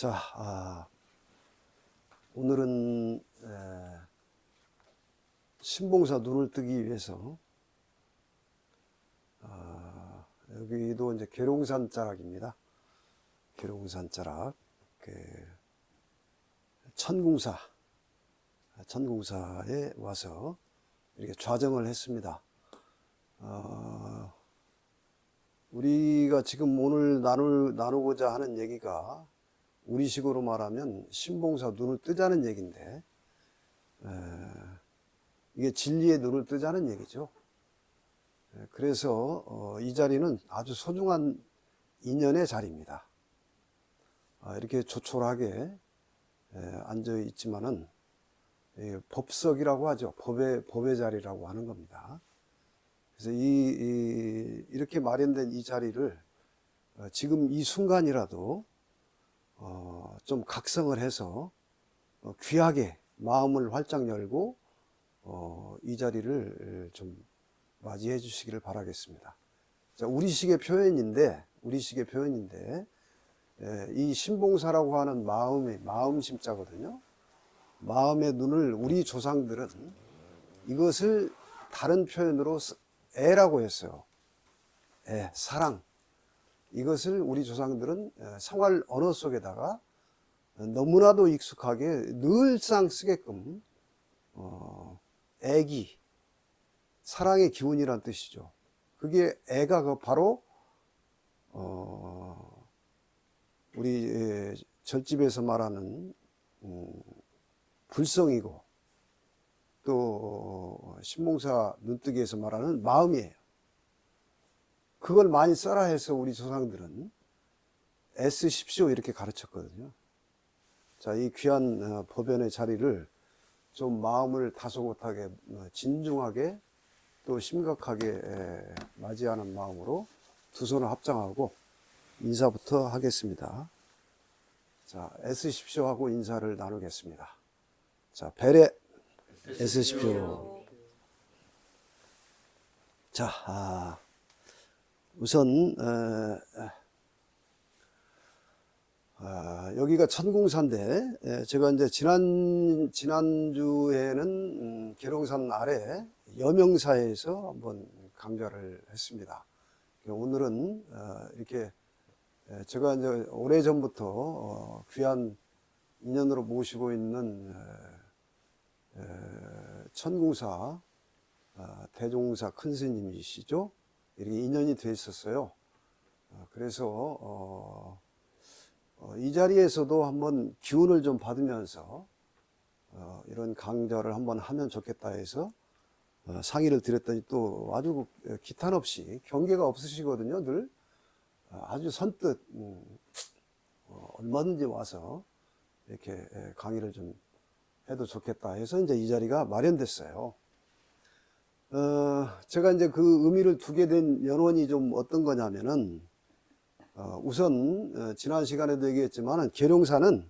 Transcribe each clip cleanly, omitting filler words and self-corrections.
자, 오늘은 신봉사 눈을 뜨기 위해서 여기도 이제 계룡산 자락입니다. 계룡산 자락, 천궁사에 와서 이렇게 좌정을 했습니다. 우리가 지금 오늘 나누고자 하는 얘기가 우리식으로 말하면 신봉사 눈을 뜨자는 얘기인데, 이게 진리의 눈을 뜨자는 얘기죠. 그래서 이 자리는 아주 소중한 인연의 자리입니다. 이렇게 조촐하게 앉아 있지만은 법석이라고 하죠. 법의 자리라고 하는 겁니다. 그래서 이렇게 마련된 이 자리를 지금 이 순간이라도 좀 각성을 해서 귀하게 마음을 활짝 열고 이 자리를 좀 맞이해 주시기를 바라겠습니다. 자, 우리식의 표현인데 이 신봉사라고 하는 마음 심자거든요. 마음의 눈을 우리 조상들은 이것을 다른 표현으로 애라고 했어요. 사랑. 이것을 우리 조상들은 생활 언어 속에다가 너무나도 익숙하게 늘상 쓰게끔 애기, 사랑의 기운이란 뜻이죠. 그게 애가 바로 우리 절집에서 말하는 불성이고, 또 신봉사 눈뜨기에서 말하는 마음이에요. 그걸 많이 써라 해서 우리 조상들은 애쓰십시오 이렇게 가르쳤거든요. 자, 이 귀한 법연의 자리를 좀 마음을 다소곳하게 진중하게 또 심각하게 맞이하는 마음으로 두 손을 합장하고 인사부터 하겠습니다. 자, 애쓰십시오 하고 인사를 나누겠습니다. 자, 배례 애쓰십시오. 자, 우선 여기가 천궁사인데, 제가 이제 지난주에는 계룡산 아래 여명사에서 한번 강좌를 했습니다. 오늘은 이렇게 제가 이제 오래전부터 귀한 인연으로 모시고 있는 천궁사 대종사 큰 스님이시죠. 이렇게 인연이 돼 있었어요. 그래서 이 자리에서도 한번 기운을 좀 받으면서 이런 강좌를 한번 하면 좋겠다 해서 상의를 드렸더니 또 아주 기탄 없이, 경계가 없으시거든요. 늘 아주 선뜻 얼마든지 와서 이렇게 강의를 좀 해도 좋겠다 해서 이제 이 자리가 마련됐어요. 제가 이제 그 의미를 두게 된 연원이 좀 어떤 거냐면은, 우선 지난 시간에도 얘기했지만은 계룡산은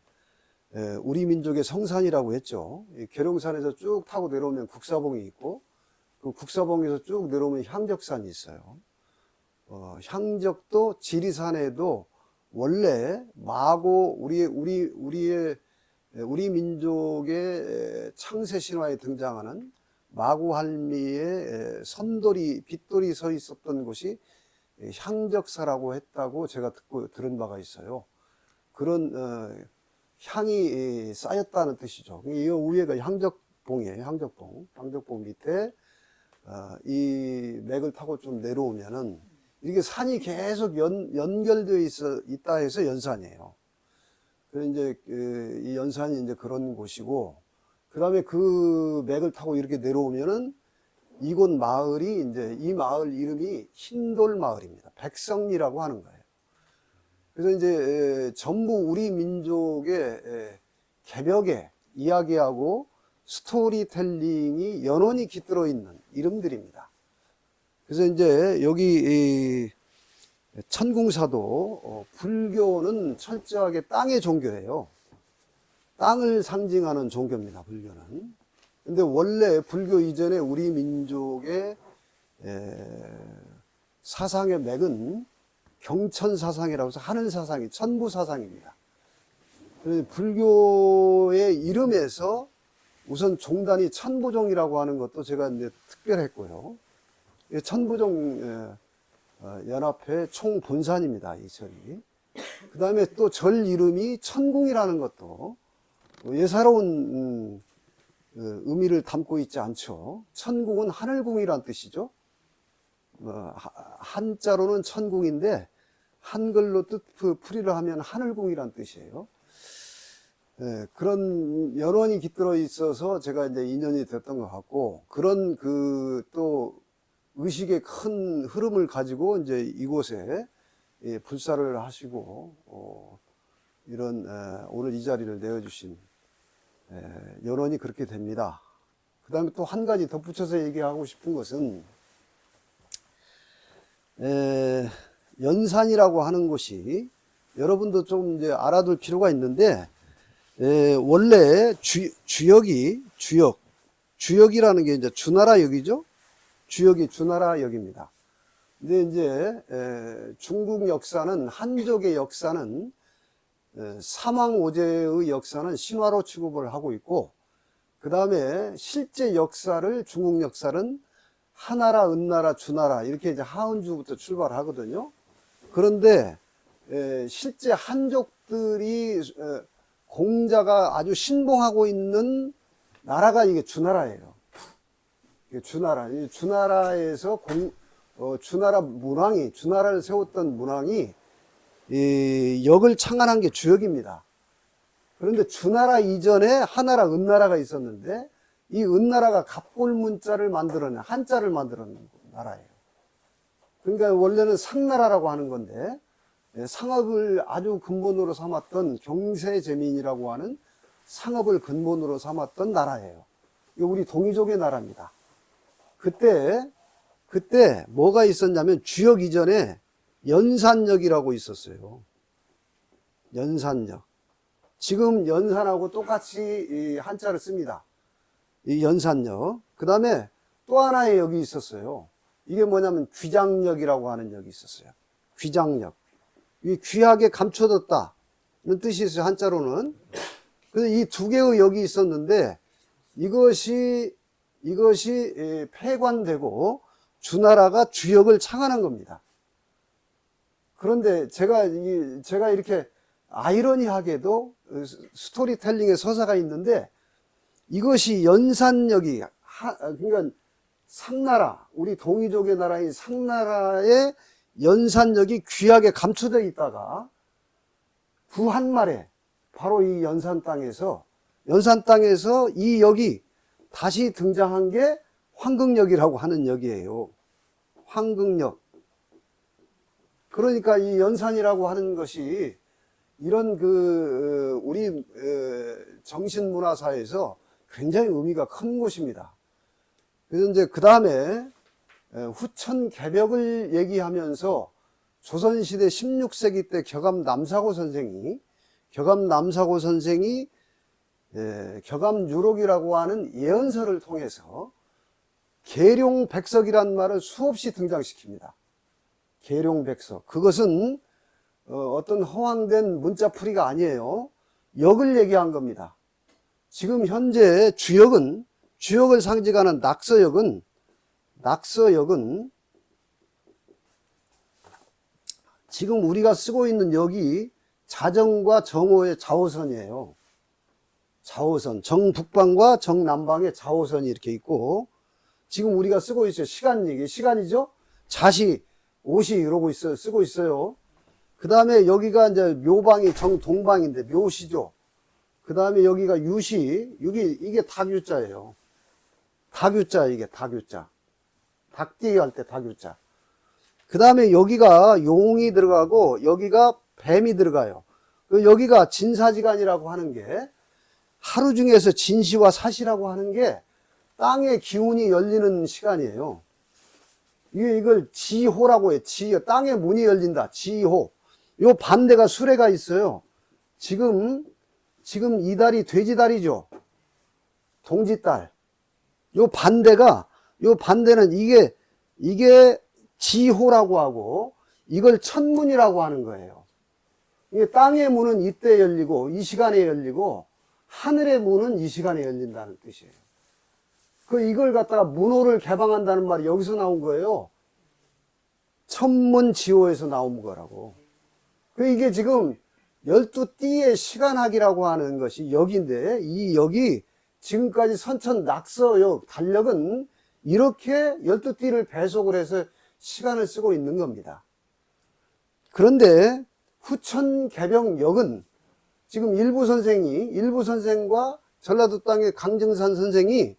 우리 민족의 성산이라고 했죠. 이 계룡산에서 쭉 타고 내려오면 국사봉이 있고, 그 국사봉에서 쭉 내려오면 향적산이 있어요. 향적도 지리산에도 원래 마고 우리 민족의 창세 신화에 등장하는 마구할미의 선돌이, 빗돌이 서 있었던 곳이 향적사라고 했다고 제가 들은 바가 있어요. 그런 향이 쌓였다는 뜻이죠. 이 위에가 향적봉이에요. 향적봉 밑에 이 맥을 타고 좀 내려오면은 이게 산이 계속 연결되어 있다 해서 연산이에요. 그래서 이제 이 연산이 이제 그런 곳이고, 그 다음에 그 맥을 타고 이렇게 내려오면은 이곳 마을이 이제 이 마을 이름이 흰돌 마을입니다. 백성리라고 하는 거예요. 그래서 이제 전부 우리 민족의 개벽에 이야기하고 스토리텔링이 연원이 깃들어 있는 이름들입니다. 그래서 이제 여기 천궁사도 불교는 철저하게 땅의 종교예요. 땅을 상징하는 종교입니다, 불교는. 근데 원래 불교 이전에 우리 민족의 사상의 맥은 경천사상이라고 해서 하늘사상이 천부사상입니다. 불교의 이름에서 우선 종단이 천부종이라고 하는 것도 제가 이제 특별했고요. 천부종 연합회 총본산입니다, 이 절이. 그 다음에 또 절 이름이 천궁이라는 것도 예사로운 의미를 담고 있지 않죠. 천궁은 하늘궁이란 뜻이죠. 한자로는 천궁인데 한글로 풀이를 하면 하늘궁이란 뜻이에요. 그런 연원이 깃들어 있어서 제가 이제 인연이 됐던 것 같고, 그런 또 의식의 큰 흐름을 가지고 이제 이곳에 불사를 하시고, 이런 오늘 이 자리를 내어주신 연원이 그렇게 됩니다. 그 다음에 또 한 가지 덧붙여서 얘기하고 싶은 것은, 연산이라고 하는 곳이 여러분도 좀 이제 알아둘 필요가 있는데, 원래 주역이라는 게 이제 주나라역이죠. 주역이 주나라역입니다. 근데 이제 중국 역사는, 한족의 역사는 사망오제의 역사는 신화로 취급을 하고 있고, 그 다음에 실제 역사를, 중국 역사는 하나라, 은나라, 주나라 이렇게 이제 하은주부터 출발하거든요. 그런데 실제 한족들이 공자가 아주 신봉하고 있는 나라가 이게 주나라예요. 주나라. 주나라에서 주나라 문왕이, 주나라를 세웠던 문왕이 역을 창안한 게 주역입니다. 그런데 주나라 이전에 하나라, 은나라가 있었는데, 이 은나라가 갑골문자를 만들어낸, 한자를 만들어낸 나라예요. 그러니까 원래는 상나라라고 하는 건데, 상업을 아주 근본으로 삼았던 경세제민이라고 하는 상업을 근본으로 삼았던 나라예요. 이거 우리 동이족의 나라입니다. 그때 뭐가 있었냐면 주역 이전에 연산역이라고 있었어요. 연산역. 지금 연산하고 똑같이 이 한자를 씁니다. 이 연산역. 그 다음에 또 하나의 역이 있었어요. 이게 뭐냐면 귀장역이라고 하는 역이 있었어요. 귀장역. 이 귀하게 감춰뒀다 이런 뜻이 있어요, 한자로는. 그래서 이 두 개의 역이 있었는데 이것이 폐관되고 주나라가 주역을 창안한 겁니다. 그런데 제가 이렇게 아이러니하게도 스토리텔링의 서사가 있는데, 이것이 연산역이 그러니까 상나라, 우리 동이족의 나라인 상나라의 연산역이 귀하게 감춰져 있다가 부한말에 바로 이 연산 땅에서 이 역이 다시 등장한 게 황극역이라고 하는 역이에요. 황극역. 그러니까 이 연산이라고 하는 것이 이런 우리 정신문화사에서 굉장히 의미가 큰 곳입니다. 그래서 이제 그 다음에 후천 개벽을 얘기하면서 조선시대 16세기 때 격암 남사고 선생이 격암유록이라고 하는 예언서를 통해서 계룡백석이란 말을 수없이 등장시킵니다. 계룡백석. 그것은 어떤 허황된 문자풀이가 아니에요. 역을 얘기한 겁니다. 지금 현재 주역을 상징하는 낙서역은 지금 우리가 쓰고 있는 역이 자정과 정오의 좌호선이에요. 좌호선, 정북방과 정남방의 좌호선이 이렇게 있고, 지금 우리가 쓰고 있어요. 시간이죠? 자시, 옷이 이러고 쓰고 있어요. 그 다음에 여기가 이제 묘방이 정동방인데 묘시죠. 그 다음에 여기가 유시, 이게 닭유자예요. 닭유자, 이게 닭유자. 닭띠 할 때 닭유자. 그 다음에 여기가 용이 들어가고 여기가 뱀이 들어가요. 여기가 진사지간이라고 하는 게, 하루 중에서 진시와 사시라고 하는 게 땅의 기운이 열리는 시간이에요. 이걸 지호라고 해요. 땅의 문이 열린다. 지호. 요 반대가 수레가 있어요. 지금 이 달이 돼지달이죠. 동지달. 요 반대는 이게 지호라고 하고, 이걸 천문이라고 하는 거예요. 이게 땅의 문은 이때 열리고 이 시간에 열리고 하늘의 문은 이 시간에 열린다는 뜻이에요. 이걸 갖다가 문호를 개방한다는 말이 여기서 나온 거예요. 천문지호에서 나온 거라고. 이게 지금 12띠의 시간학이라고 하는 것이 여기인데, 이 여기 지금까지 선천 낙서역 달력은 이렇게 12띠를 배속을 해서 시간을 쓰고 있는 겁니다. 그런데 후천 개병역은 지금 일부 선생과 전라도 땅의 강정산 선생이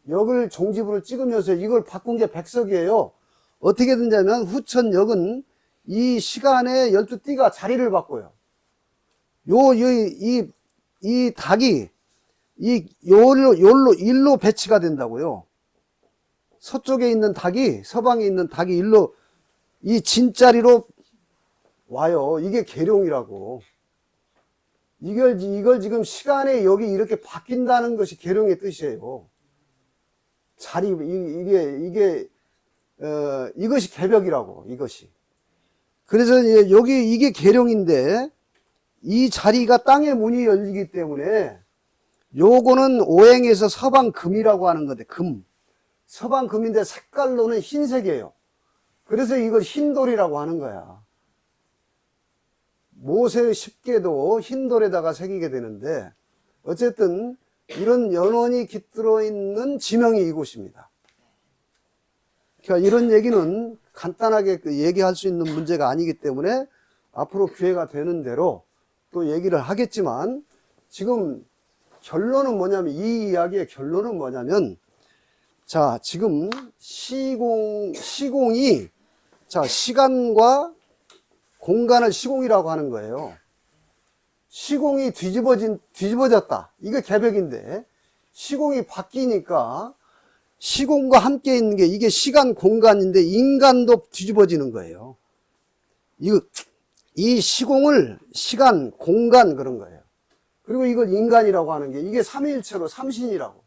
역을 종지부를 찍으면서 이걸 바꾼 게 백석이에요. 어떻게 된다면 후천역은 이 시간에 12띠가 자리를 바꿔요. 이 닭이 일로 배치가 된다고요. 서쪽에 있는 닭이 서방에 있는 닭이 일로 이 진자리로 와요. 이게 계룡이라고. 이걸 지금 시간에 여기 이렇게 바뀐다는 것이 계룡의 뜻이에요. 이것이 개벽이라고, 이것이. 그래서 이게 계룡인데, 이 자리가 땅의 문이 열리기 때문에, 요거는 오행에서 서방금이라고 하는 건데, 서방금인데 색깔로는 흰색이에요. 그래서 이걸 흰돌이라고 하는 거야. 모세 십계도 흰돌에다가 새기게 되는데, 어쨌든, 이런 연원이 깃들어 있는 지명이 이곳입니다. 그러니까 이런 얘기는 간단하게 얘기할 수 있는 문제가 아니기 때문에 앞으로 기회가 되는 대로 또 얘기를 하겠지만, 지금 결론은 뭐냐면, 이 이야기의 결론은 뭐냐면, 자, 지금 시공이, 자, 시간과 공간을 시공이라고 하는 거예요. 시공이 뒤집어졌다. 이게 개벽인데, 시공이 바뀌니까 시공과 함께 있는 게 이게 시간, 공간인데 인간도 뒤집어지는 거예요. 이 시공을 시간, 공간 그런 거예요. 그리고 이걸 인간이라고 하는 게 이게 삼위일체로 삼신이라고.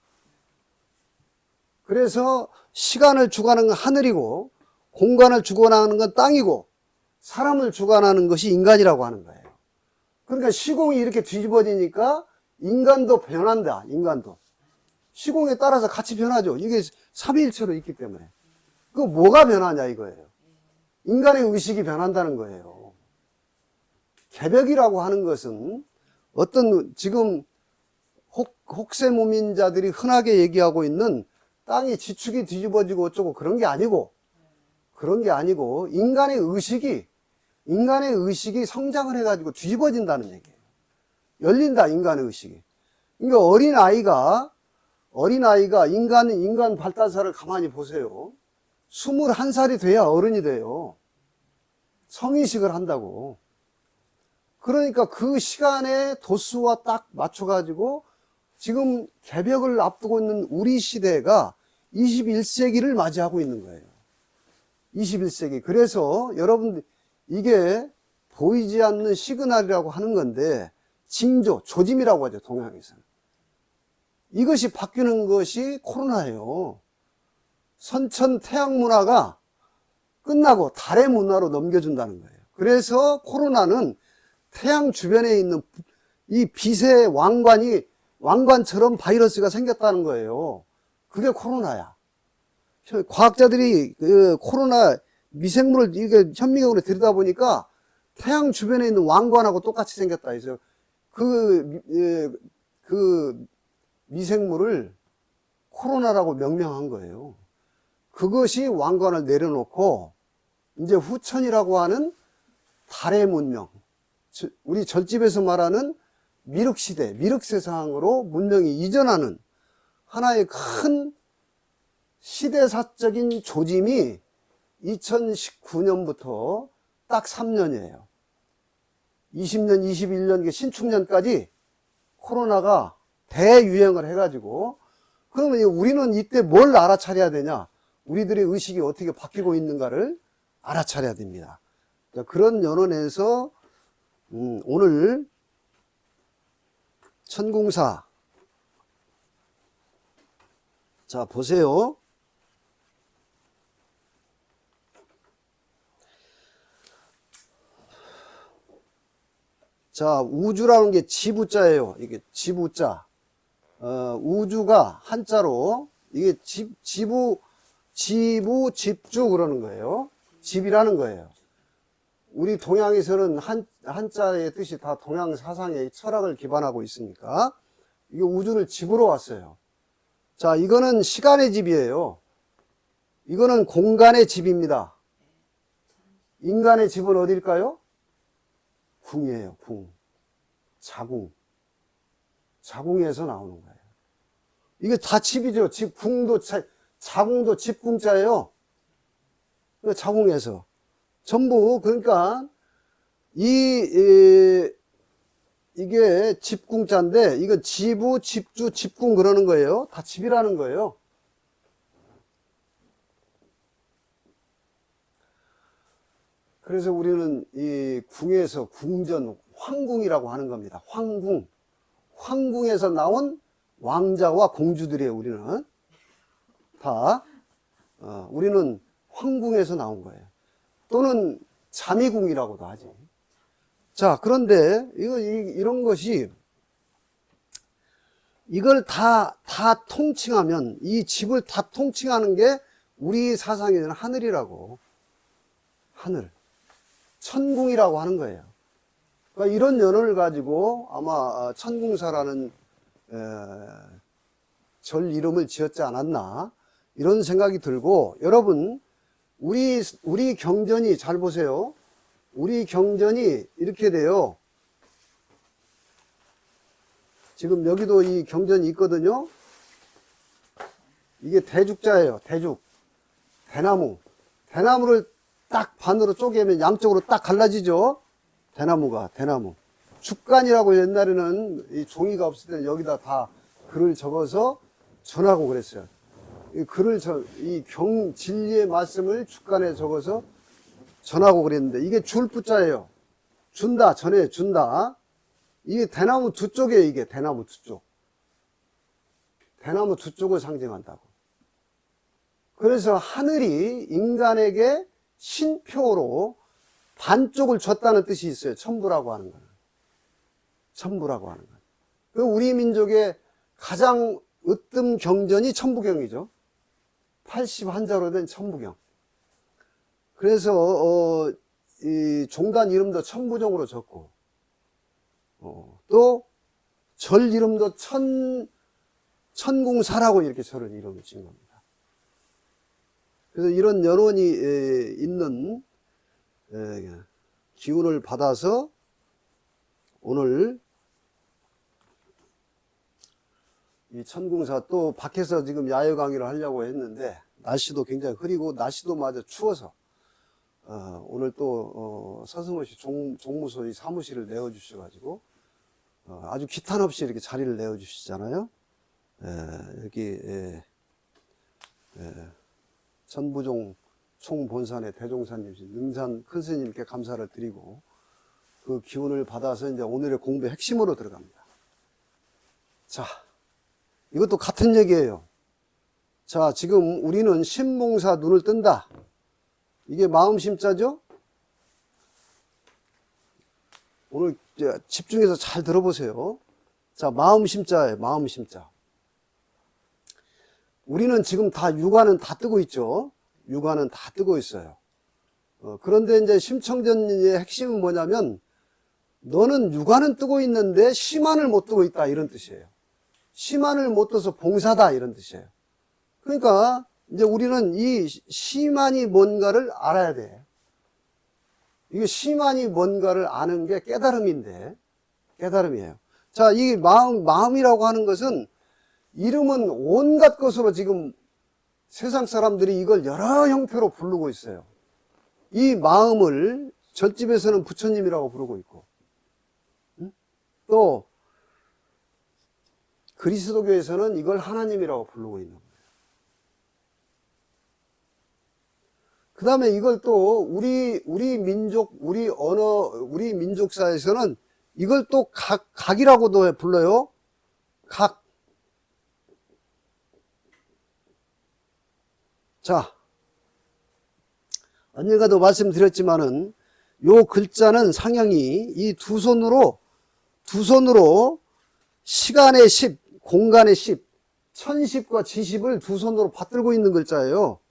그래서 시간을 주관하는 건 하늘이고 공간을 주관하는 건 땅이고 사람을 주관하는 것이 인간이라고 하는 거예요. 그러니까 시공이 이렇게 뒤집어지니까 인간도 변한다. 인간도. 시공에 따라서 같이 변하죠. 이게 삼위일체로 있기 때문에. 그 뭐가 변하냐 이거예요. 인간의 의식이 변한다는 거예요. 개벽이라고 하는 것은 어떤 지금 혹세무민자들이 흔하게 얘기하고 있는 땅이 지축이 뒤집어지고 어쩌고 그런 게 아니고 인간의 의식이 성장을 해가지고 뒤집어진다는 얘기예요. 열린다, 인간의 의식이. 그러니까 어린아이가 인간 발달사를 가만히 보세요. 21살이 돼야 어른이 돼요. 성인식을 한다고. 그러니까 그 시간에 도수와 딱 맞춰가지고 지금 개벽을 앞두고 있는 우리 시대가 21세기를 맞이하고 있는 거예요. 21세기. 그래서 여러분 이게 보이지 않는 시그널이라고 하는 건데 징조, 조짐이라고 하죠. 동양에서는. 이것이 바뀌는 것이 코로나예요. 선천 태양 문화가 끝나고 달의 문화로 넘겨준다는 거예요. 그래서 코로나는 태양 주변에 있는 이 빛의 왕관처럼 바이러스가 생겼다는 거예요. 그게 코로나야. 과학자들이 그 코로나 미생물을 이게 현미경으로 들여다보니까 태양 주변에 있는 왕관하고 똑같이 생겼다 해서 그 미생물을 코로나라고 명명한 거예요. 그것이 왕관을 내려놓고 이제 후천이라고 하는 달의 문명, 우리 절집에서 말하는 미륵시대, 미륵세상으로 문명이 이전하는 하나의 큰 시대사적인 조짐이 2019년부터 딱 3년이에요. 20년, 21년, 신축년까지 코로나가 대유행을 해가지고, 그러면 우리는 이때 뭘 알아차려야 되냐? 우리들의 의식이 어떻게 바뀌고 있는가를 알아차려야 됩니다. 그런 연원에서 오늘 천공사, 자 보세요. 자, 우주라는 게 지부자예요. 이게 지부자. 우주가 한자로 이게 지부, 집주 그러는 거예요. 집이라는 거예요. 우리 동양에서는 한자의 뜻이 다 동양 사상의 철학을 기반하고 있으니까 이게 우주를 집으로 왔어요. 자, 이거는 시간의 집이에요. 이거는 공간의 집입니다. 인간의 집은 어딜까요? 궁이에요, 궁. 자궁. 자궁에서 나오는 거예요. 이게 다 집이죠. 집, 궁도, 자궁도 집궁자예요. 자궁에서. 전부, 그러니까, 이게 집궁자인데, 이건 지부, 집주, 집궁 그러는 거예요. 다 집이라는 거예요. 그래서 우리는 이 궁에서 궁전, 황궁이라고 하는 겁니다. 황궁. 황궁에서 나온 왕자와 공주들이에요, 우리는. 다. 우리는 황궁에서 나온 거예요. 또는 자미궁이라고도 하지. 자, 그런데 이런 것이 이걸 다 통칭하면 이 집을 다 통칭하는 게 우리 사상에는 하늘이라고. 하늘. 천궁이라고 하는 거예요. 그러니까 이런 연호를 가지고 아마 천궁사라는 절 이름을 지었지 않았나 이런 생각이 들고, 여러분 우리 경전이 잘 보세요. 우리 경전이 이렇게 돼요. 지금 여기도 이 경전이 있거든요. 이게 대죽자예요. 대죽. 대나무. 대나무를 딱 반으로 쪼개면 양쪽으로 딱 갈라지죠. 대나무가, 대나무. 죽간이라고 옛날에는 이 종이가 없을 때는 여기다 다 글을 적어서 전하고 그랬어요. 이 글을 이 진리의 말씀을 죽간에 적어서 전하고 그랬는데, 이게 줄 부자예요. 준다, 전해 준다. 이게 대나무 두 쪽이에요. 이게 대나무 두 쪽. 대나무 두 쪽을 상징한다고. 그래서 하늘이 인간에게 신표로 반쪽을 줬다는 뜻이 있어요. 천부라고 하는 거는. 천부라고 하는 건. 그 우리 민족의 가장 으뜸 경전이 천부경이죠. 81자로 된 천부경. 그래서 이 종단 이름도 천부종으로 적고, 또 절 이름도 천궁사라고 이렇게 절을 이름을 지은 겁니다. 그래서 이런 연원이 있는 기운을 받아서 오늘 이 천궁사, 또 밖에서 지금 야외 강의를 하려고 했는데 날씨도 굉장히 흐리고 날씨도 마저 추워서 오늘 또 서승호씨 종무소의 사무실을 내어주셔가지고 아주 기탄 없이 이렇게 자리를 내어주시잖아요. 여기 천부종 총본산의 대종사님이신 능산 큰 스님께 감사를 드리고, 그 기운을 받아서 이제 오늘의 공부의 핵심으로 들어갑니다. 자, 이것도 같은 얘기예요. 자, 지금 우리는 신몽사 눈을 뜬다. 이게 마음심자죠? 오늘 집중해서 잘 들어보세요. 자, 마음심자예요. 마음심자. 우리는 지금 다 육아는 다 뜨고 있죠. 육아는 다 뜨고 있어요. 그런데 이제 심청전의 핵심은 뭐냐면, 너는 육아는 뜨고 있는데 심안을 못 뜨고 있다, 이런 뜻이에요. 심안을 못 떠서 봉사다, 이런 뜻이에요. 그러니까 이제 우리는 이 심안이 뭔가를 알아야 돼. 이게 심안이 뭔가를 아는 게 깨달음인데, 깨달음이에요. 자, 이 마음이라고 하는 것은 이름은 온갖 것으로 지금 세상 사람들이 이걸 여러 형태로 부르고 있어요. 이 마음을 절집에서는 부처님이라고 부르고 있고, 또 그리스도교에서는 이걸 하나님이라고 부르고 있는 거예요. 그 다음에 이걸 또 우리 민족, 우리 언어, 우리 민족사에서는 이걸 또 각이라고도 불러요. 각. 자, 언젠가도 말씀드렸지만은 요 글자는 상형이 이 두 손으로 두 손으로 시간의 10, 공간의 10, 천십과 지십을 두 손으로 받들고 있는 글자예요.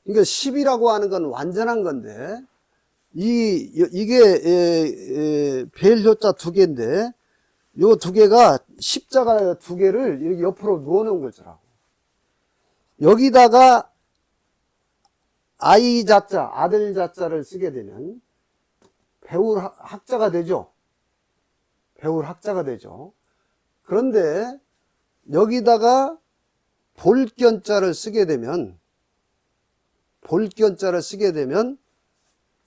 그러니까 10이라고 하는 건 완전한 건데, 이게 벨효자 두 개인데, 요 두 개가 십자가 두 개를 이렇게 옆으로 놓는 글자라고. 여기다가 아이 자자, 아들 자자를 쓰게 되면 배울 학자가 되죠. 배울 학자가 되죠. 그런데 여기다가 볼견자를 쓰게 되면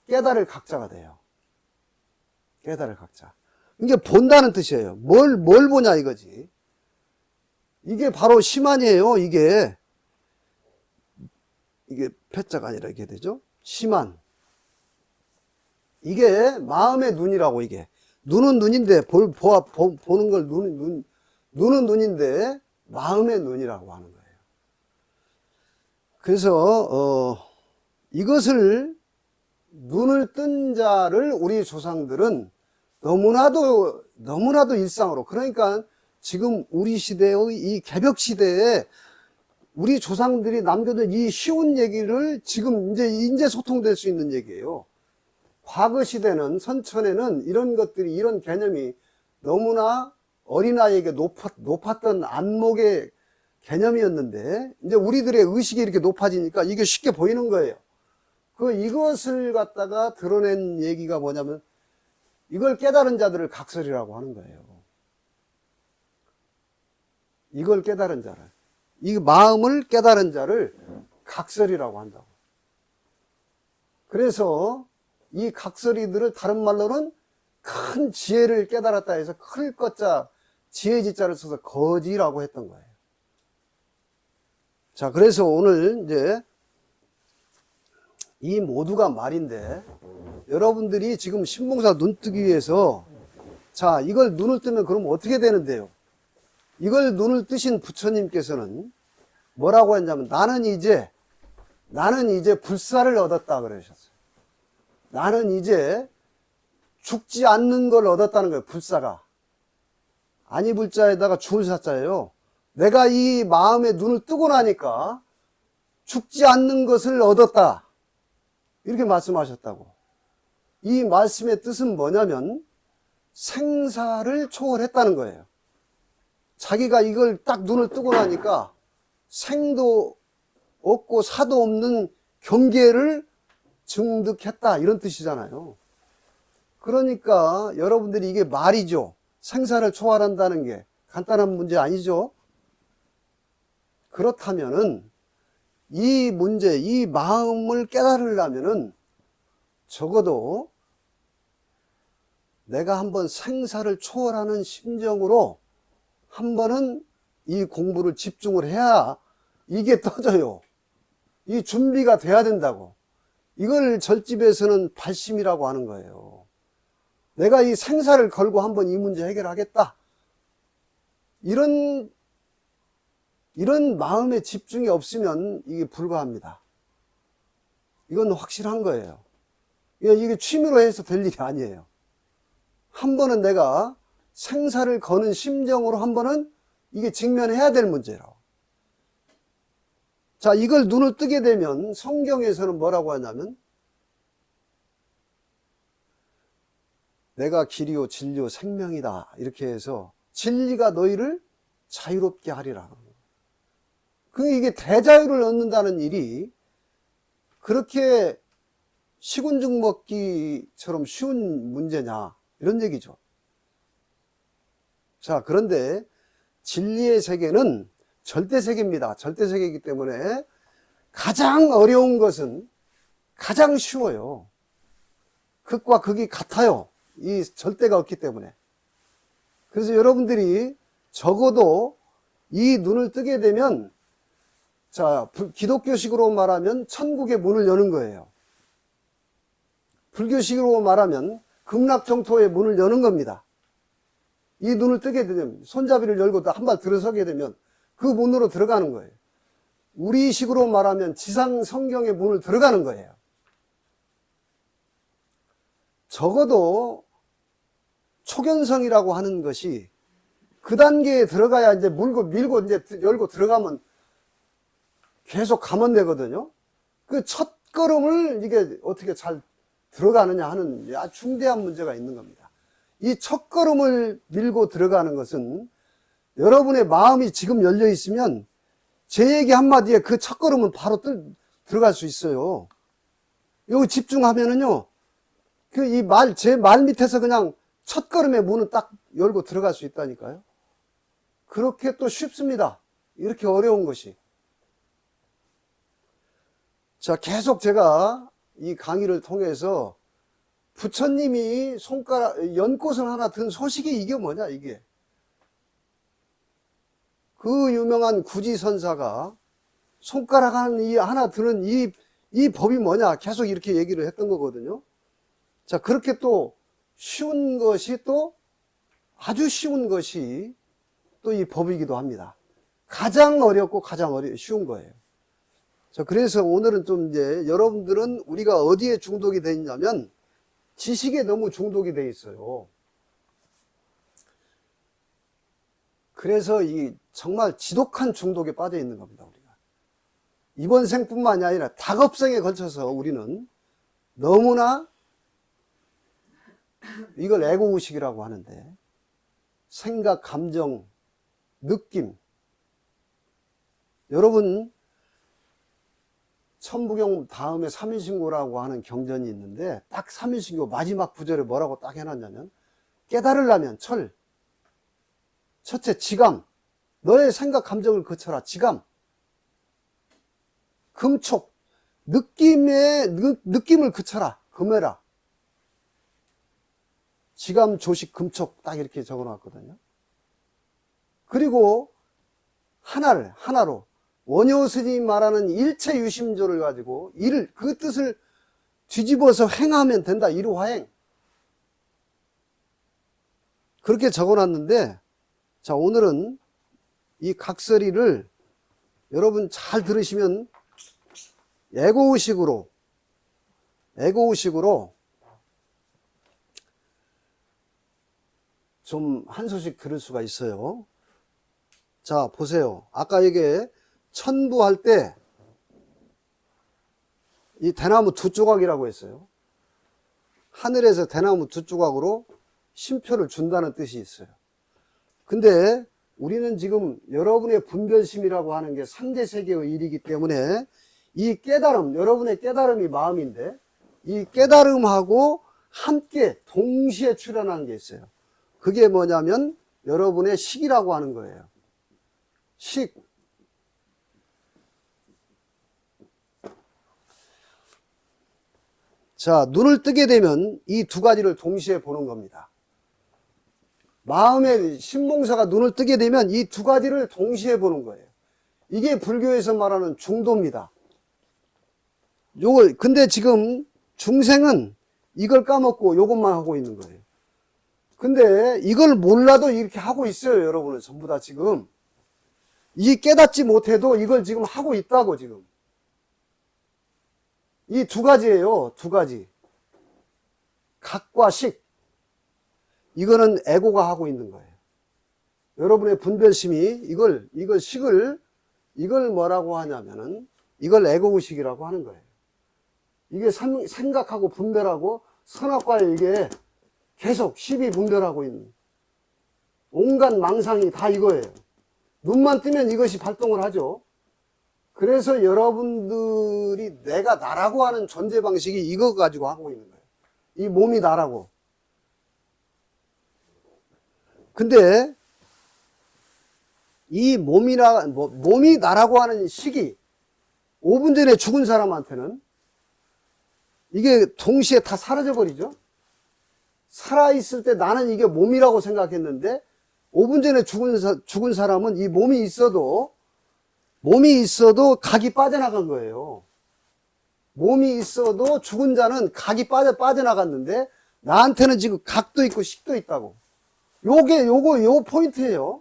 깨달을 각자가 돼요. 깨달을 각자. 이게 본다는 뜻이에요. 뭘 보냐 이거지. 이게 바로 심한이에요. 이게 패자가 아니라 이게 되죠. 심한. 이게 마음의 눈이라고. 이게 눈은 눈인데 보는 걸 눈은 눈인데 마음의 눈이라고 하는 거예요. 그래서 이것을 눈을 뜬 자를 우리 조상들은 너무나도 일상으로, 그러니까 지금 우리 시대의 이 개벽 시대에 우리 조상들이 남겨둔 이 쉬운 얘기를 지금 이제 소통될 수 있는 얘기예요. 과거 시대는, 선천에는 이런 것들이, 이런 개념이 너무나 어린아이에게 높았던 안목의 개념이었는데, 이제 우리들의 의식이 이렇게 높아지니까 이게 쉽게 보이는 거예요. 이것을 갖다가 드러낸 얘기가 뭐냐면, 이걸 깨달은 자들을 각설이라고 하는 거예요. 이걸 깨달은 자를, 이 마음을 깨달은 자를 각설이라고 한다고. 그래서 이 각설이들을 다른 말로는 큰 지혜를 깨달았다 해서 클 것자 지혜지자를 써서 거지라고 했던 거예요. 자, 그래서 오늘 이제 이 모두가 말인데, 여러분들이 지금 신봉사 눈 뜨기 위해서, 자, 이걸 눈을 뜨면 그럼 어떻게 되는데요? 이걸 눈을 뜨신 부처님께서는 뭐라고 했냐면, 나는 이제 불사를 얻었다 그러셨어요. 나는 이제 죽지 않는 걸 얻었다는 거예요. 불사가. 아니 불자에다가 죽을 사자예요. 내가 이 마음의 눈을 뜨고 나니까 죽지 않는 것을 얻었다, 이렇게 말씀하셨다고. 이 말씀의 뜻은 뭐냐면 생사를 초월했다는 거예요. 자기가 이걸 딱 눈을 뜨고 나니까 생도 없고 사도 없는 경계를 증득했다, 이런 뜻이잖아요. 그러니까 여러분들이 이게 말이죠. 생사를 초월한다는 게 간단한 문제 아니죠. 그렇다면은 이 문제, 이 마음을 깨달으려면은 적어도 내가 한번 생사를 초월하는 심정으로 한 번은 이 공부를 집중을 해야 이게 떠져요. 이 준비가 돼야 된다고. 이걸 절집에서는 발심이라고 하는 거예요. 내가 이 생사를 걸고 한번 이 문제 해결하겠다, 이런 마음의 집중이 없으면 이게 불가합니다. 이건 확실한 거예요. 이게 취미로 해서 될 일이 아니에요. 한 번은 내가 생사를 거는 심정으로 한 번은 이게 직면해야 될 문제라고. 자, 이걸 눈을 뜨게 되면 성경에서는 뭐라고 하냐면, 내가 길이요 진리요 생명이다, 이렇게 해서 진리가 너희를 자유롭게 하리라. 이게 대자유를 얻는다는 일이 그렇게 식은죽 먹기처럼 쉬운 문제냐, 이런 얘기죠. 자, 그런데 진리의 세계는 절대세계입니다. 절대세계이기 때문에 가장 어려운 것은 가장 쉬워요. 극과 극이 같아요. 이 절대가 없기 때문에. 그래서 여러분들이 적어도 이 눈을 뜨게 되면, 자, 기독교식으로 말하면 천국의 문을 여는 거예요. 불교식으로 말하면 극락정토의 문을 여는 겁니다. 이 눈을 뜨게 되면, 손잡이를 열고 한 발 들어서게 되면 그 문으로 들어가는 거예요. 우리 식으로 말하면 지상 성경의 문을 들어가는 거예요. 적어도 초견성이라고 하는 것이 그 단계에 들어가야 이제 밀고 이제 열고 들어가면 계속 가면 되거든요. 그 첫 걸음을 이게 어떻게 잘 들어가느냐 하는 아주 중대한 문제가 있는 겁니다. 이 첫 걸음을 밀고 들어가는 것은 여러분의 마음이 지금 열려 있으면 제 얘기 한마디에 그 첫 걸음은 바로 들어갈 수 있어요. 여기 집중하면은요, 제 말 밑에서 그냥 첫 걸음의 문은 딱 열고 들어갈 수 있다니까요. 그렇게 또 쉽습니다. 이렇게 어려운 것이. 자, 계속 제가 이 강의를 통해서 부처님이 연꽃을 하나 든 소식이 이게 뭐냐, 이게. 그 유명한 구지선사가 손가락 하나 드는 이 법이 뭐냐, 계속 이렇게 얘기를 했던 거거든요. 자, 그렇게 또 쉬운 것이 또 아주 쉬운 것이 또 이 법이기도 합니다. 가장 어렵고 가장 쉬운 거예요. 자, 그래서 오늘은 좀 이제 여러분들은 우리가 어디에 중독이 돼 있냐면 지식에 너무 중독이 돼 있어요. 그래서 이 정말 지독한 중독에 빠져 있는 겁니다, 우리가. 이번 생뿐만이 아니라 다급생에 걸쳐서 우리는 너무나 이걸 애고의식이라고 하는데 생각, 감정, 느낌. 여러분, 천부경 다음에 삼일신고라고 하는 경전이 있는데 딱 삼일신고 마지막 구절에 뭐라고 딱 해놨냐면 깨달으려면 첫째 지감, 너의 생각 감정을 거쳐라. 지감, 금촉, 느낌을 그쳐라. 금해라. 지감, 조식, 금촉 딱 이렇게 적어놨거든요. 그리고 하나로 원효 스님 말하는 일체 유심조를 가지고 그 뜻을 뒤집어서 행하면 된다. 일화행. 그렇게 적어놨는데, 자, 오늘은 이 각설이를 여러분 잘 들으시면 애고의식으로 좀 한 소식 들을 수가 있어요. 자, 보세요. 아까 이게 천부할 때 이 대나무 두 조각이라고 했어요. 하늘에서 대나무 두 조각으로 심표를 준다는 뜻이 있어요. 근데 우리는 지금 여러분의 분별심이라고 하는 게 상대세계의 일이기 때문에 이 깨달음, 여러분의 깨달음이 마음인데 이 깨달음하고 함께 동시에 출현하는 게 있어요. 그게 뭐냐면 여러분의 식이라고 하는 거예요. 식. 자, 눈을 뜨게 되면 이 두 가지를 동시에 보는 겁니다. 마음의 신봉사가 눈을 뜨게 되면 이 두 가지를 동시에 보는 거예요. 이게 불교에서 말하는 중도입니다. 근데 지금 중생은 이걸 까먹고 요것만 하고 있는 거예요. 근데 이걸 몰라도 이렇게 하고 있어요, 여러분은 전부 다 지금. 이 깨닫지 못해도 이걸 지금 하고 있다고, 지금. 이 두 가지예요, 두 가지. 각과 식. 이거는 에고가 하고 있는 거예요. 여러분의 분별심이 이걸 뭐라고 하냐면은 이걸 에고의식이라고 하는 거예요. 이게 생각하고 분별하고 선악과에 이게 계속 시비 분별하고 있는 온갖 망상이 다 이거예요. 눈만 뜨면 이것이 발동을 하죠. 그래서 여러분들이 내가 나라고 하는 존재 방식이 이거 가지고 하고 있는 거예요. 이 몸이 나라고. 근데 이 몸이 나라고 하는 식이 5분 전에 죽은 사람한테는 이게 동시에 다 사라져 버리죠. 살아있을 때 나는 이게 몸이라고 생각했는데 5분 전에 죽은 사람은 이 몸이 있어도 각이 빠져나간 거예요. 몸이 있어도 죽은 자는 각이 빠져나갔는데 나한테는 지금 각도 있고 식도 있다고. 요 포인트예요.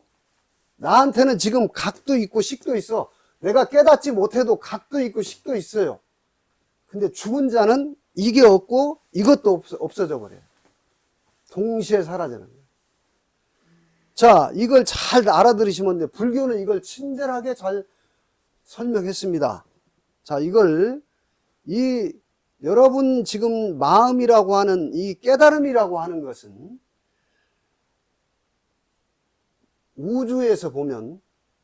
나한테는 지금 각도 있고 식도 있어. 내가 깨닫지 못해도 각도 있고 식도 있어요. 근데 죽은 자는 이게 없고 이것도 없어져 버려요. 동시에 사라지는 거예요. 자, 이걸 잘 알아들으시면 돼. 불교는 이걸 친절하게 잘 설명했습니다. 자, 여러분 지금 마음이라고 하는 이 깨달음이라고 하는 것은 우주에서 보면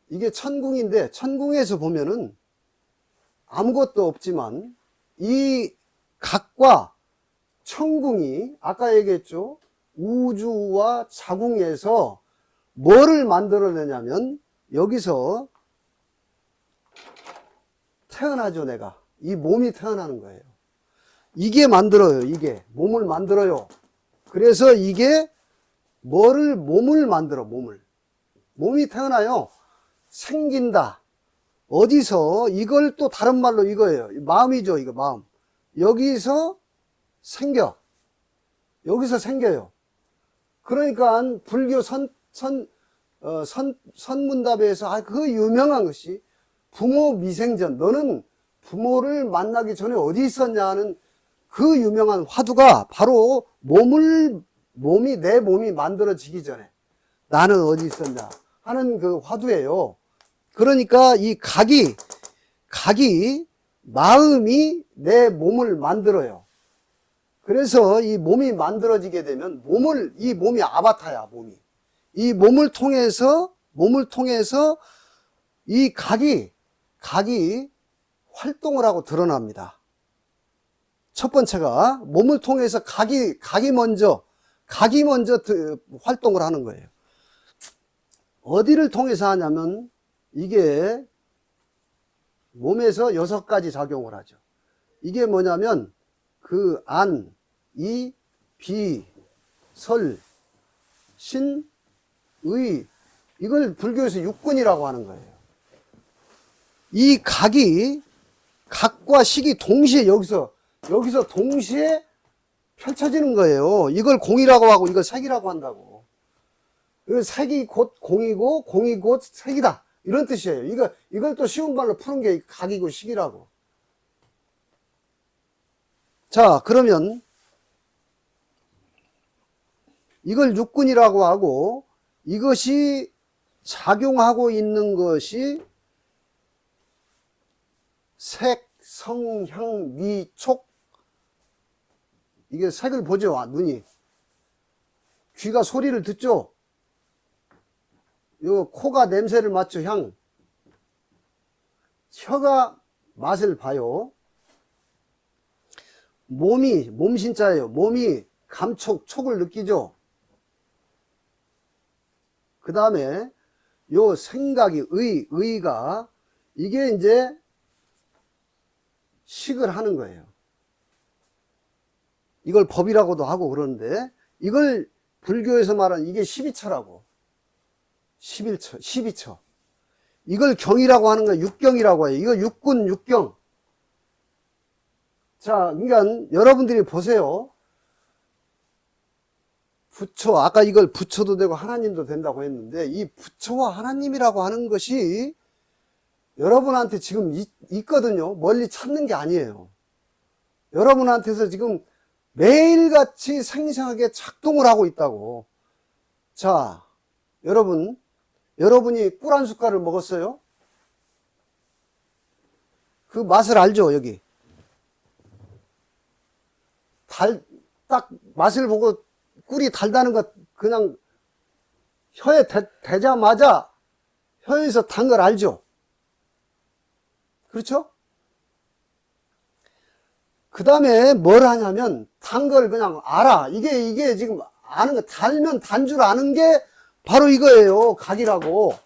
이게 천궁인데, 천궁에서 보면은 아무것도 없지만 이 각과 천궁이 아까 얘기했죠. 우주와 자궁에서 뭐를 만들어내냐면 여기서 태어나죠. 내가 이 몸이 태어나는 거예요. 이게 만들어요. 이게 몸을 만들어요. 그래서 이게 몸을 만들어. 몸이 태어나요. 생긴다. 어디서 이걸 또 다른 말로 이거예요. 마음이죠. 이거 마음. 여기서 생겨요. 그러니까 불교 선문답에서 그 유명한 것이 부모 미생전, 너는 부모를 만나기 전에 어디 있었냐 하는 그 유명한 화두가 바로 내 몸이 만들어지기 전에 나는 어디 있었냐 하는 그 화두예요. 그러니까 이 각이 마음이 내 몸을 만들어요. 그래서 이 몸이 만들어지게 되면 이 몸이 아바타야, 이 몸을 통해서 이 각이 활동을 하고 드러납니다. 첫 번째가 몸을 통해서 각이 먼저 활동을 하는 거예요. 어디를 통해서 하냐면 이게 몸에서 6가지 작용을 하죠. 이게 뭐냐면 그 안, 이, 비, 설, 신, 의, 이걸 불교에서 육군이라고 하는 거예요. 이 각과 식이 동시에 여기서 동시에 펼쳐지는 거예요. 이걸 공이라고 하고 이걸 색이라고 한다고. 색이 곧 공이고 공이 곧 색이다. 이런 뜻이에요. 이걸 또 쉬운 말로 푸는 게 각이고 식이라고. 자, 그러면 이걸 육군이라고 하고 이것이 작용하고 있는 것이 색, 성, 향, 미, 촉. 이게 색을 보죠. 눈이. 귀가 소리를 듣죠. 요 코가 냄새를 맡죠. 향. 혀가 맛을 봐요. 몸신자예요. 몸이 감촉, 촉을 느끼죠. 그 다음에 요 생각이 의가 이게 이제 식을 하는 거예요. 이걸 법이라고도 하고 그러는데 이걸 불교에서 말하는 이게 12처라고. 12처. 이걸 경이라고 하는 거예요. 육경이라고 해요. 이거 육군, 육경. 자, 그러니까 여러분들이 보세요. 부처, 아까 이걸 부처도 되고 하나님도 된다고 했는데 이 부처와 하나님이라고 하는 것이 여러분한테 지금 있거든요. 멀리 찾는 게 아니에요. 여러분한테서 지금 매일같이 생생하게 작동을 하고 있다고. 자, 여러분이 꿀 한 숟갈을 먹었어요? 그 맛을 알죠, 여기? 딱 맛을 보고 꿀이 달다는 것 그냥 혀에 대자마자 혀에서 단 걸 알죠? 그렇죠? 그 다음에 뭘 하냐면 단 걸 그냥 알아. 이게 지금 아는 거, 달면 단 줄 아는 게 바로 이거예요. 각이라고.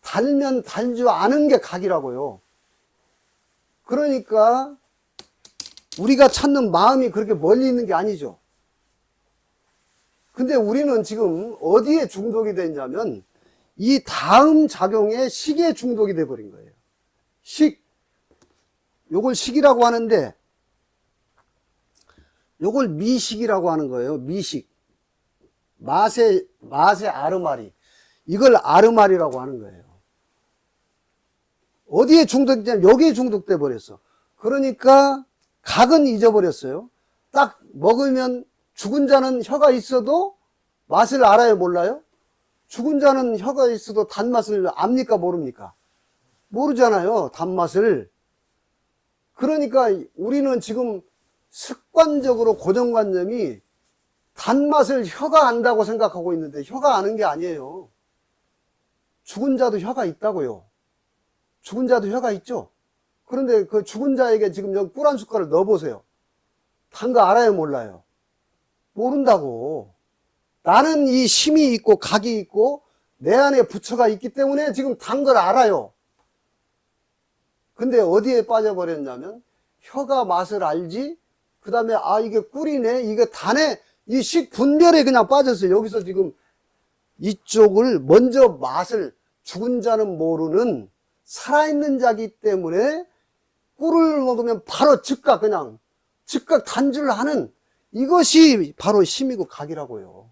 달면 단 줄 아는 게 각이라고요. 그러니까 우리가 찾는 마음이 그렇게 멀리 있는 게 아니죠. 근데 우리는 지금 어디에 중독이 됐냐면 이 다음 작용에 식에 중독이 돼 버린 거예요. 요걸 식이라고 하는데 요걸 미식이라고 하는 거예요. 미식. 맛의 아르마리. 이걸 아르마리라고 하는 거예요. 어디에 중독됐냐면 여기에 중독돼 버렸어. 그러니까 각은 잊어버렸어요. 딱 먹으면 죽은 자는 혀가 있어도 맛을 알아요, 몰라요? 죽은 자는 혀가 있어도 단맛을 압니까, 모릅니까? 모르잖아요, 단맛을. 그러니까 우리는 지금 습관적으로 고정관념이 단맛을 혀가 안다고 생각하고 있는데 혀가 아는 게 아니에요. 죽은 자도 혀가 있다고요. 죽은 자도 혀가 있죠. 그런데 그 죽은 자에게 지금 여기 꿀 한 숟갈을 넣어보세요. 단 거 알아요, 몰라요? 모른다고. 나는 이 힘이 있고 각이 있고 내 안에 부처가 있기 때문에 지금 단 걸 알아요. 근데 어디에 빠져버렸냐면 혀가 맛을 알지, 그 다음에 아 이게 꿀이네, 이게 다네, 이 식 분별에 그냥 빠졌어요. 여기서 지금 이쪽을 먼저 맛을, 죽은 자는 모르는 살아있는 자기 때문에 꿀을 먹으면 바로 즉각 그냥 즉각 단줄하는 이것이 바로 힘이고 각이라고요.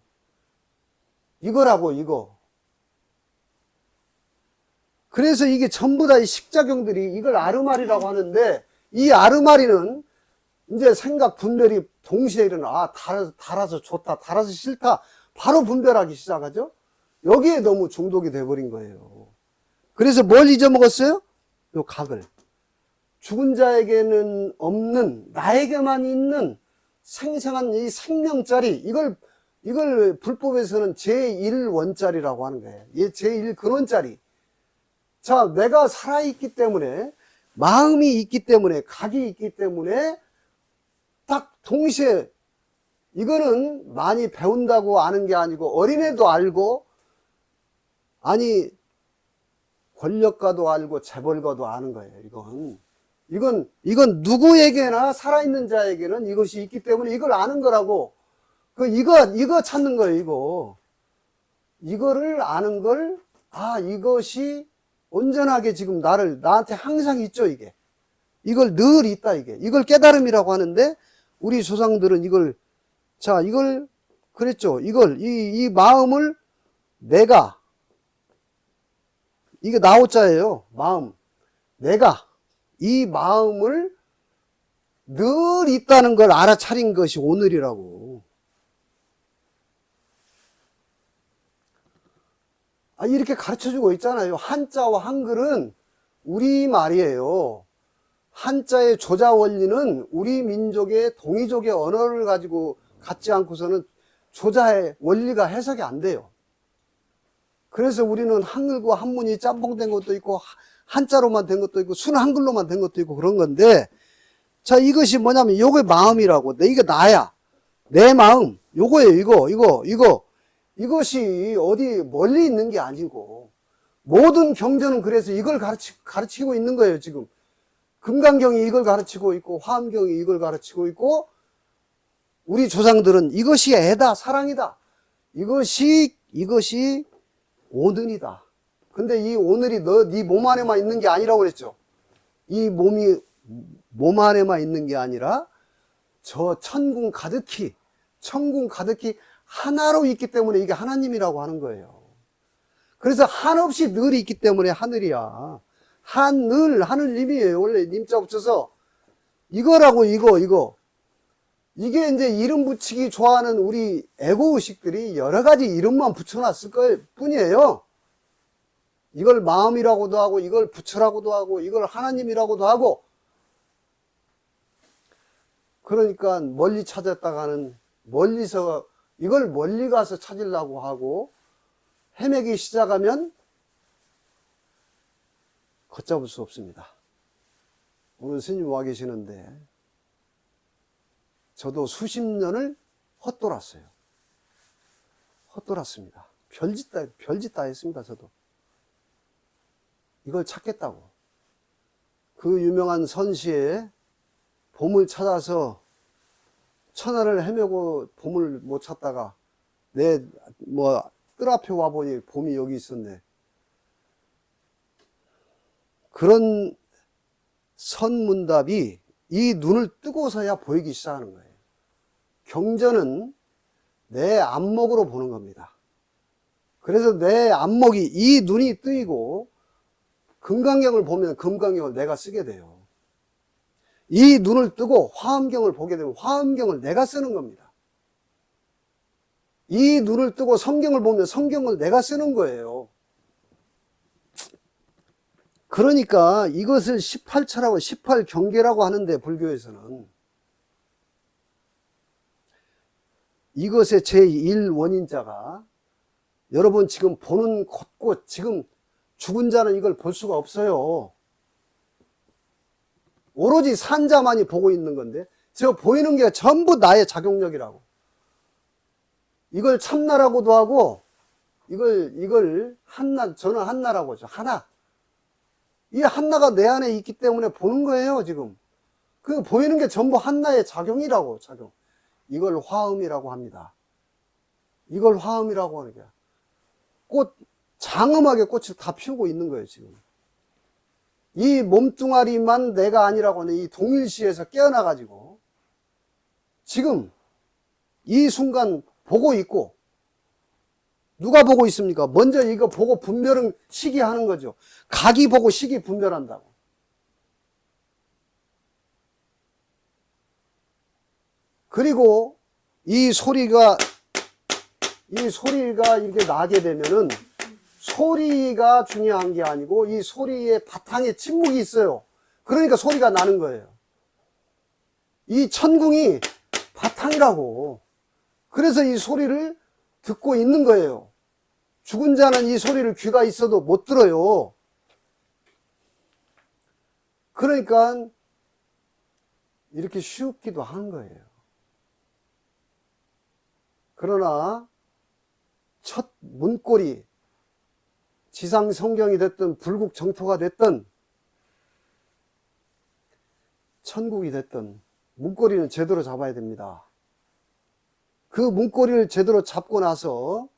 이거라고, 이거. 그래서 이게 전부 다 이 식작용들이 이걸 아르마리라고 하는데, 이 아르마리는 이제 생각 분별이 동시에 일어나. 아, 달아서 좋다, 달아서 싫다, 바로 분별하기 시작하죠. 여기에 너무 중독이 돼버린 거예요. 그래서 뭘 잊어먹었어요? 요 각을. 죽은 자에게는 없는, 나에게만 있는 생생한 이 생명짜리, 이걸 불법에서는 제1원짜리라고 하는 거예요. 제1근원짜리. 자, 내가 살아있기 때문에, 마음이 있기 때문에, 각이 있기 때문에, 딱 동시에, 이거는 많이 배운다고 아는 게 아니고, 어린애도 알고, 아니, 권력가도 알고, 재벌가도 아는 거예요, 이건 누구에게나 살아있는 자에게는 이것이 있기 때문에 이걸 아는 거라고. 이거 찾는 거예요, 이거를 아는 걸, 아, 이것이 온전하게 지금 나한테 항상 있죠, 이게. 이걸 늘 있다, 이게. 이걸 깨달음이라고 하는데, 우리 조상들은 이걸 그랬죠. 이 마음을 내가, 이게 나오자예요, 마음. 내가, 이 마음을 늘 있다는 걸 알아차린 것이 오늘이라고. 이렇게 가르쳐주고 있잖아요. 한자와 한글은 우리말이에요. 한자의 조자 원리는 우리 민족의 동이족의 언어를 가지고 갖지 않고서는 조자의 원리가 해석이 안 돼요. 그래서 우리는 한글과 한문이 짬뽕된 것도 있고 한자로만 된 것도 있고 순 한글로만 된 것도 있고 그런 건데, 자, 이것이 뭐냐면 요게 마음이라고. 이게 나야. 내 마음. 요거예요, 이것이 어디 멀리 있는 게 아니고, 모든 경전은 그래서 이걸 가르치고 있는 거예요, 지금. 금강경이 이걸 가르치고 있고, 화엄경이 이걸 가르치고 있고, 우리 조상들은 이것이 애다, 사랑이다. 이것이 오늘이다. 근데 이 오늘이 네 몸 안에만 있는 게 아니라고 그랬죠. 이 몸이 몸 안에만 있는 게 아니라, 저 천궁 가득히 하나로 있기 때문에 이게 하나님이라고 하는 거예요. 그래서 한없이 늘 있기 때문에 하늘이야. 하늘님이에요. 원래 님자 붙여서 이거라고. 이게 이제 이름 붙이기 좋아하는 우리 애고의식들이 여러 가지 이름만 붙여놨을 뿐이에요. 이걸 마음이라고도 하고, 이걸 부처라고도 하고, 이걸 하나님이라고도 하고. 그러니까 멀리 찾았다가는 이걸 멀리 가서 찾으려고 하고 헤매기 시작하면 걷잡을 수 없습니다. 오늘 스님 와 계시는데 저도 수십 년을 헛돌았습니다. 별짓 다 했습니다. 저도 이걸 찾겠다고. 그 유명한 선시에 봄을 찾아서 천하를 헤매고 봄을 못 찾다가 뜰 앞에 와보니 봄이 여기 있었네. 그런 선문답이 이 눈을 뜨고서야 보이기 시작하는 거예요. 경전은 내 안목으로 보는 겁니다. 그래서 내 안목이, 이 눈이 뜨이고 금강경을 보면 금강경을 내가 쓰게 돼요. 이 눈을 뜨고 화엄경을 보게 되면 화엄경을 내가 쓰는 겁니다. 이 눈을 뜨고 성경을 보면 성경을 내가 쓰는 거예요. 그러니까 이것을 18처라고 18경계라고 하는데, 불교에서는 이것의 제1원인자가 여러분 지금 보는 곳곳, 지금 죽은 자는 이걸 볼 수가 없어요. 오로지 산자만이 보고 있는 건데, 저 보이는 게 전부 나의 작용력이라고. 이걸 참나라고도 하고, 이걸 한나, 저는 한나라고 하죠. 하나. 이 한나가 내 안에 있기 때문에 보는 거예요, 지금. 그 보이는 게 전부 한나의 작용이라고, 작용. 이걸 화음이라고 합니다. 이걸 화음이라고 하는 거야. 장엄하게 꽃을 다 피우고 있는 거예요, 지금. 이 몸뚱아리만 내가 아니라고 하는 이 동일시에서 깨어나가지고, 지금, 이 순간 보고 있고, 누가 보고 있습니까? 먼저 이거 보고 분별은 시기하는 거죠. 각이 보고 시기 분별한다고. 그리고 이 소리가 이렇게 나게 되면은 소리가 중요한 게 아니고 이 소리의 바탕에 침묵이 있어요. 그러니까 소리가 나는 거예요. 이 천궁이 바탕이라고. 그래서 이 소리를 듣고 있는 거예요. 죽은 자는 이 소리를 귀가 있어도 못 들어요. 그러니까 이렇게 쉬웠기도 한 거예요. 그러나 첫 문고리, 지상 성경이 됐든 불국 정토가 됐든 천국이 됐든 문고리는 제대로 잡아야 됩니다. 그 문고리를 제대로 잡고 나서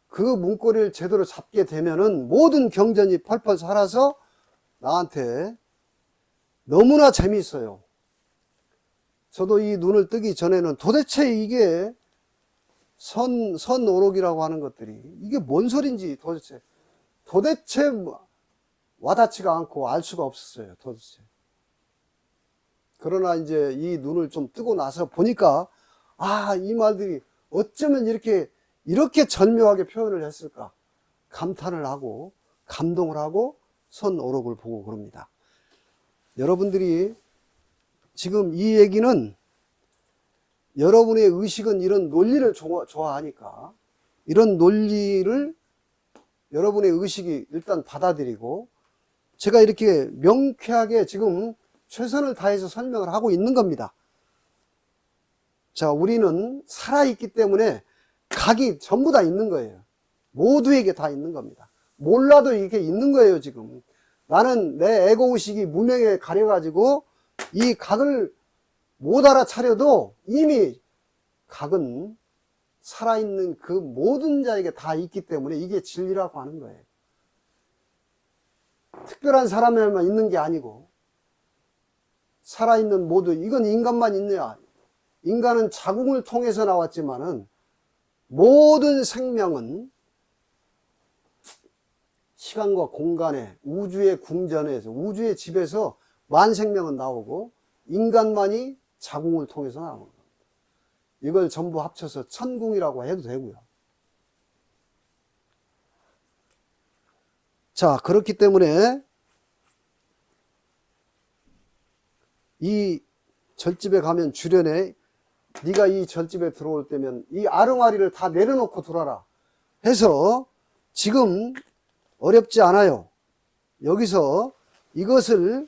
그 문고리를 제대로 잡게 되면은 모든 경전이 펄펄 살아서 나한테 너무나 재미있어요. 저도 이 눈을 뜨기 전에는 도대체 이게 선오록이라고 하는 것들이 이게 뭔 소린지 도대체 와닿지가 않고 알 수가 없었어요, 도대체. 그러나 이제 이 눈을 좀 뜨고 나서 보니까 이 말들이 어쩌면 이렇게 절묘하게 표현을 했을까 감탄을 하고 감동을 하고 선오록을 보고 그럽니다. 여러분들이 지금 이 얘기는 여러분의 의식은 이런 논리를 좋아하니까 이런 논리를 여러분의 의식이 일단 받아들이고 제가 이렇게 명쾌하게 지금 최선을 다해서 설명을 하고 있는 겁니다. 자, 우리는 살아있기 때문에 각이 전부 다 있는 거예요. 모두에게 다 있는 겁니다. 몰라도 이게 있는 거예요, 지금. 나는 내 에고의식이 무명에 가려가지고 이 각을 못 알아차려도 이미 각은 살아있는 그 모든 자에게 다 있기 때문에 이게 진리라고 하는 거예요. 특별한 사람에만 있는 게 아니고 살아있는 모두, 이건 인간만 있느냐? 인간은 자궁을 통해서 나왔지만은 모든 생명은 시간과 공간에 우주의 궁전에서 우주의 집에서 만생명은 나오고 인간만이 자궁을 통해서 나오는 겁니다. 이걸 전부 합쳐서 천궁이라고 해도 되고요. 자, 그렇기 때문에 이 절집에 가면 주련에 네가 이 절집에 들어올 때면 이 아릉아리를 다 내려놓고 들어라 해서 지금 어렵지 않아요. 여기서 이것을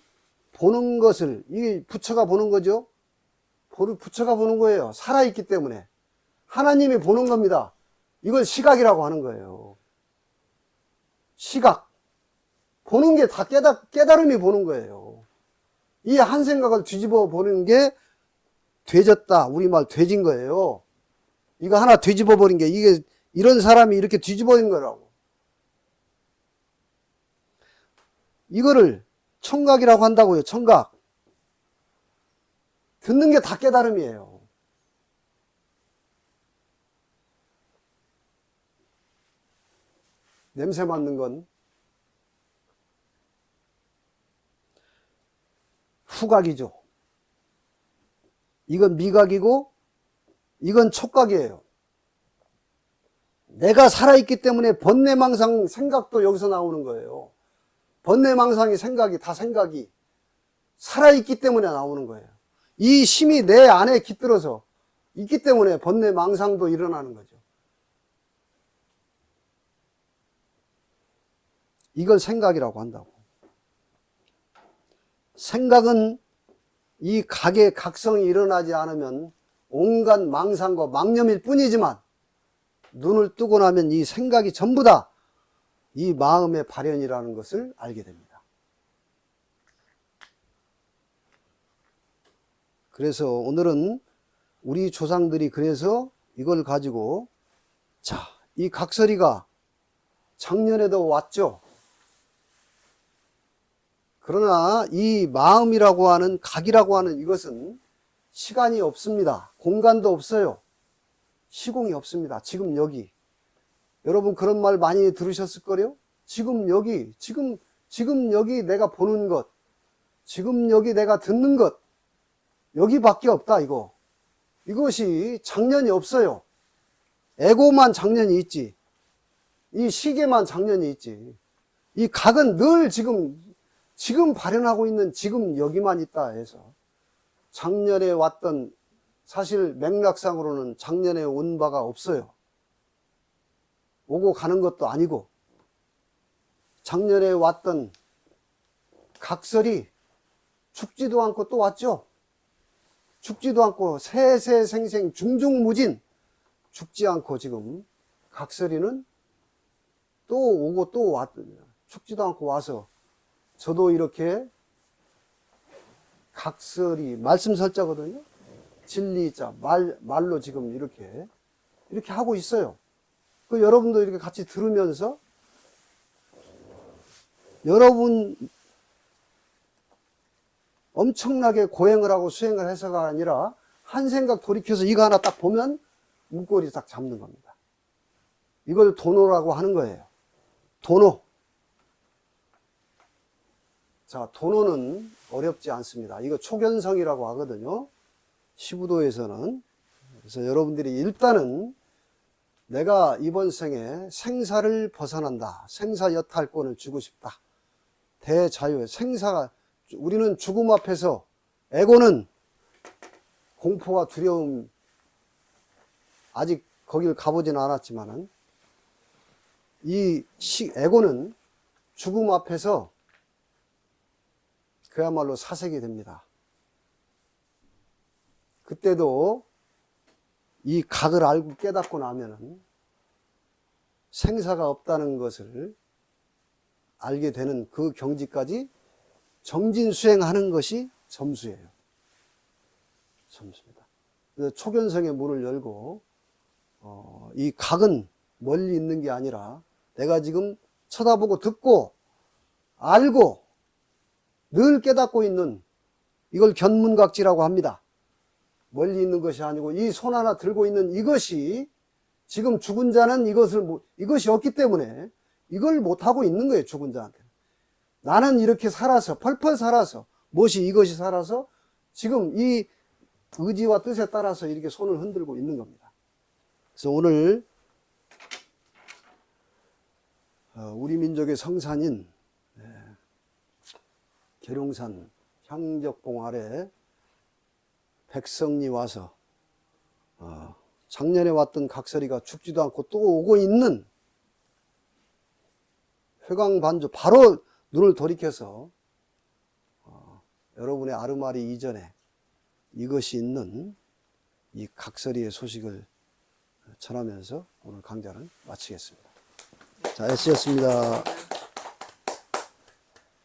보는 것을 이 부처가 보는 거죠. 부처가 보는 거예요. 살아있기 때문에 하나님이 보는 겁니다. 이걸 시각이라고 하는 거예요. 시각 보는 게 다 깨달음이 보는 거예요. 이 한 생각을 뒤집어 보는 게 되졌다. 우리말 되진 거예요. 이거 하나 뒤집어 버린 게 이게 이런 사람이 이렇게 뒤집어진 거라고. 이거를 청각이라고 한다고요. 청각. 듣는 게 다 깨달음이에요. 냄새 맡는 건 후각이죠. 이건 미각이고 이건 촉각이에요. 내가 살아있기 때문에 번뇌망상 생각도 여기서 나오는 거예요. 번뇌망상이 생각이 다 생각이 살아있기 때문에 나오는 거예요. 이 힘이 내 안에 깃들어서 있기 때문에 번뇌망상도 일어나는 거죠. 이걸 생각이라고 한다고. 생각은 이 각의 각성이 일어나지 않으면 온갖 망상과 망념일 뿐이지만 눈을 뜨고 나면 이 생각이 전부 다 이 마음의 발현이라는 것을 알게 됩니다. 그래서 오늘은 우리 조상들이 그래서 이걸 가지고 자, 이 각설이가 작년에도 왔죠. 그러나 이 마음이라고 하는 각이라고 하는 이것은 시간이 없습니다. 공간도 없어요. 시공이 없습니다. 지금 여기. 여러분 그런 말 많이 들으셨을 거요? 지금 여기, 지금 여기 내가 보는 것, 지금 여기 내가 듣는 것, 여기밖에 없다 이거. 이것이 작년이 없어요. 에고만 작년이 있지. 이 시계만 작년이 있지. 이 각은 늘 지금 발현하고 있는 지금 여기만 있다 해서 작년에 왔던 사실 맥락상으로는 작년에 온 바가 없어요. 오고 가는 것도 아니고 작년에 왔던 각설이 죽지도 않고 또 왔죠. 죽지도 않고 세세생생 중중무진 죽지 않고 지금 각설이는 또 오고 또 죽지도 않고 와서 저도 이렇게 각설이 말씀 설자거든요. 진리자 말로 지금 이렇게 하고 있어요. 그 여러분도 이렇게 같이 들으면서 여러분 엄청나게 고행을 하고 수행을 해서가 아니라 한 생각 돌이켜서 이거 하나 딱 보면 문고리 딱 잡는 겁니다. 이걸 도노라고 하는 거예요. 도노. 자, 도노는 어렵지 않습니다. 이거 초견성이라고 하거든요. 시부도에서는. 그래서 여러분들이 일단은 내가 이번 생에 생사를 벗어난다. 생사 여탈권을 주고 싶다. 대자유, 생사가, 우리는 죽음 앞에서, 에고는 공포와 두려움, 아직 거길 가보진 않았지만은, 에고는 죽음 앞에서 그야말로 사색이 됩니다. 그때도 이 각을 알고 깨닫고 나면은 생사가 없다는 것을 알게 되는 그 경지까지 정진수행하는 것이 점수예요. 점수입니다. 그래서 초견성의 문을 열고 이 각은 멀리 있는 게 아니라 내가 지금 쳐다보고 듣고 알고 늘 깨닫고 있는 이걸 견문각지라고 합니다. 멀리 있는 것이 아니고 이 손 하나 들고 있는 이것이 지금 죽은 자는 이것이 없기 때문에 이걸 못하고 있는 거예요. 죽은 자한테. 나는 이렇게 살아서 펄펄 살아서 이것이 살아서 지금 이 의지와 뜻에 따라서 이렇게 손을 흔들고 있는 겁니다. 그래서 오늘 우리 민족의 성산인 계룡산 향적봉 아래 백성리 와서 작년에 왔던 각설이가 죽지도 않고 또 오고 있는 회광반주 바로 눈을 돌이켜서 여러분의 아르마리 이전에 이것이 있는 이 각설이의 소식을 전하면서 오늘 강좌를 마치겠습니다. 자, 애쓰셨습니다.